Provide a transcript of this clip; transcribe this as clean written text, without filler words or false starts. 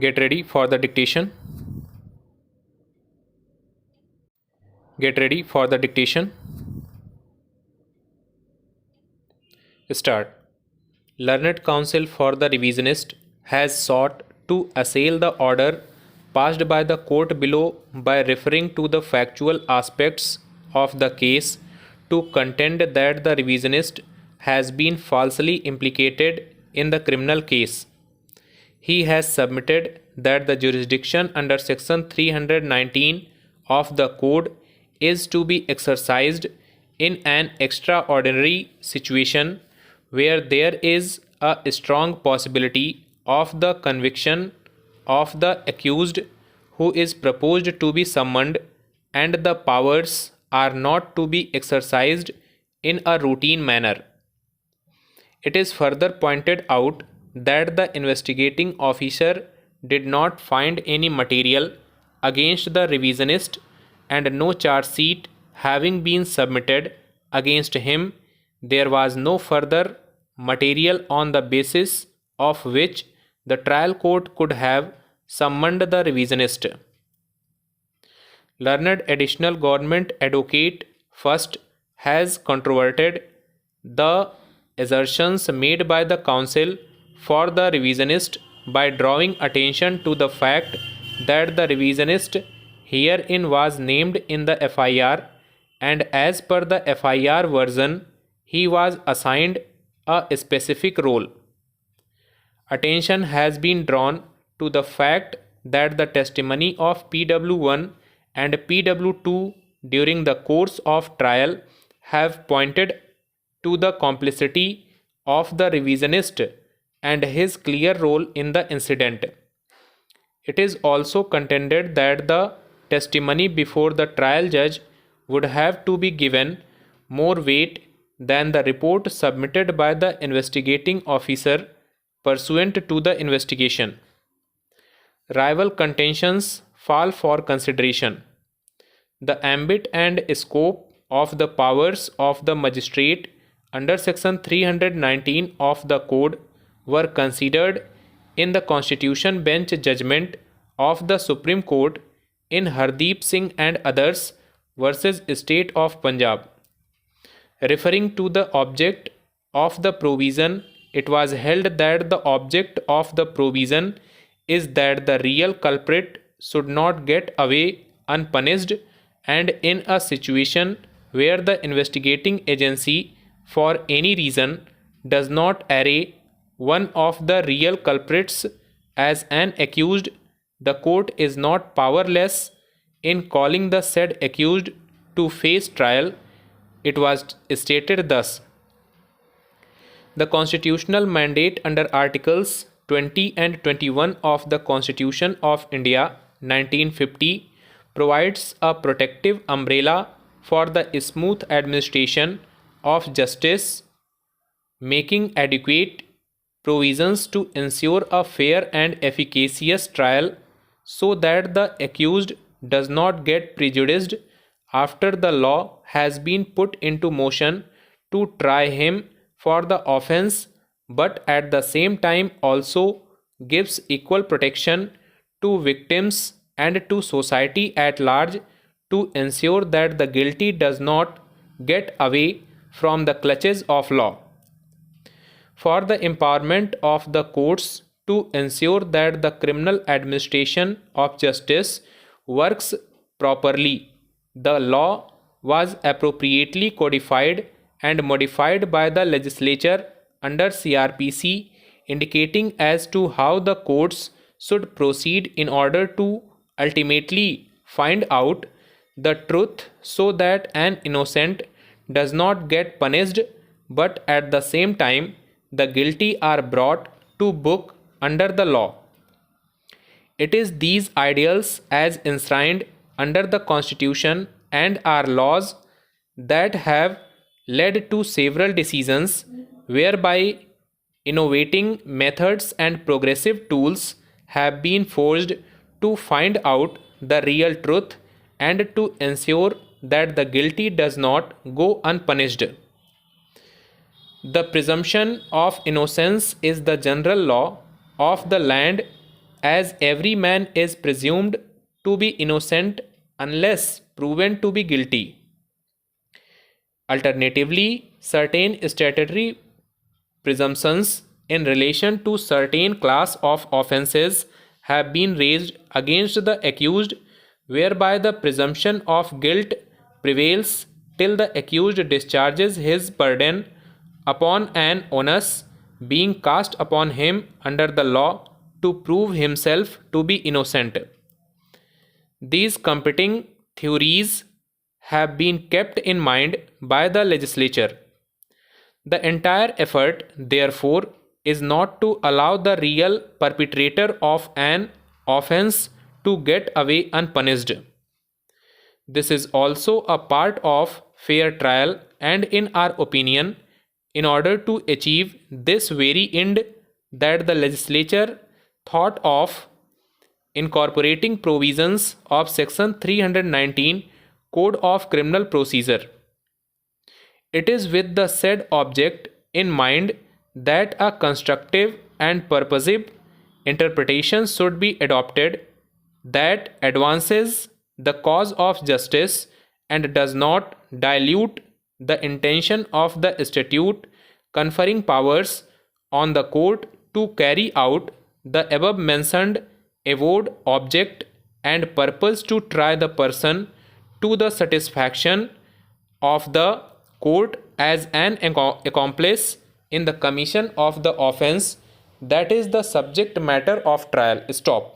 Get ready for the dictation. Get ready for the dictation. Start. Learned Counsel for the Revisionist has sought to assail the order passed by the court below by referring to the factual aspects of the case to contend that the revisionist has been falsely implicated in the criminal case. He has submitted that the jurisdiction under section 319 of the code is to be exercised in an extraordinary situation where there is a strong possibility of the conviction of the accused who is proposed to be summoned, and the powers are not to be exercised in a routine manner. It is further pointed out that the investigating officer did not find any material against the revisionist, and no charge sheet having been submitted against him, there was no further material on the basis of which the trial court could have summoned the revisionist. Learned additional government advocate first has controverted the assertions made by the counsel for the revisionist by drawing attention to the fact that the revisionist herein was named in the FIR, and as per the FIR version, he was assigned a specific role. Attention has been drawn to the fact that the testimony of PW1 and PW2 during the course of trial have pointed to the complicity of the revisionist and his clear role in the incident. It is also contended that the testimony before the trial judge would have to be given more weight than the report submitted by the investigating officer pursuant to the investigation. Rival contentions fall for consideration. The ambit and scope of the powers of the magistrate under section 319 of the code were considered in the Constitution Bench judgment of the Supreme Court in Hardeep Singh and others versus State of Punjab. Referring to the object of the provision, it was held that the object of the provision is that the real culprit should not get away unpunished, and in a situation where the investigating agency for any reason does not array one of the real culprits as an accused, the court is not powerless in calling the said accused to face trial. It was stated thus: the constitutional mandate under Articles 20 and 21 of the Constitution of India 1950 provides a protective umbrella for the smooth administration of justice, making adequate provisions to ensure a fair and efficacious trial so that the accused does not get prejudiced after the law has been put into motion to try him for the offense, but at the same time also gives equal protection to victims and to society at large to ensure that the guilty does not get away from the clutches of law. For the empowerment of the courts to ensure that the criminal administration of justice works properly, the law was appropriately codified and modified by the legislature under CRPC, indicating as to how the courts should proceed in order to ultimately find out the truth so that an innocent does not get punished, but at the same time the guilty are brought to book under the law. It is these ideals as enshrined under the Constitution and our laws that have led to several decisions whereby innovating methods and progressive tools have been forged to find out the real truth and to ensure that the guilty does not go unpunished. The presumption of innocence is the general law of the land as every man is presumed to be innocent unless proven to be guilty. Alternatively, certain statutory presumptions in relation to certain class of offences have been raised against the accused, whereby the presumption of guilt prevails till the accused discharges his burden upon an onus being cast upon him under the law to prove himself to be innocent. These competing theories have been kept in mind by the legislature. The entire effort, therefore, is not to allow the real perpetrator of an offense to get away unpunished. This is also a part of fair trial, and in our opinion, in order to achieve this very end that the legislature thought of incorporating provisions of section 319 Code of Criminal Procedure. It is with the said object in mind that a constructive and purposive interpretation should be adopted that advances the cause of justice and does not dilute the intention of the statute conferring powers on the court to carry out the above mentioned avowed object and purpose to try the person to the satisfaction of the court as an accomplice in the commission of the offense that is the subject matter of trial. Stop.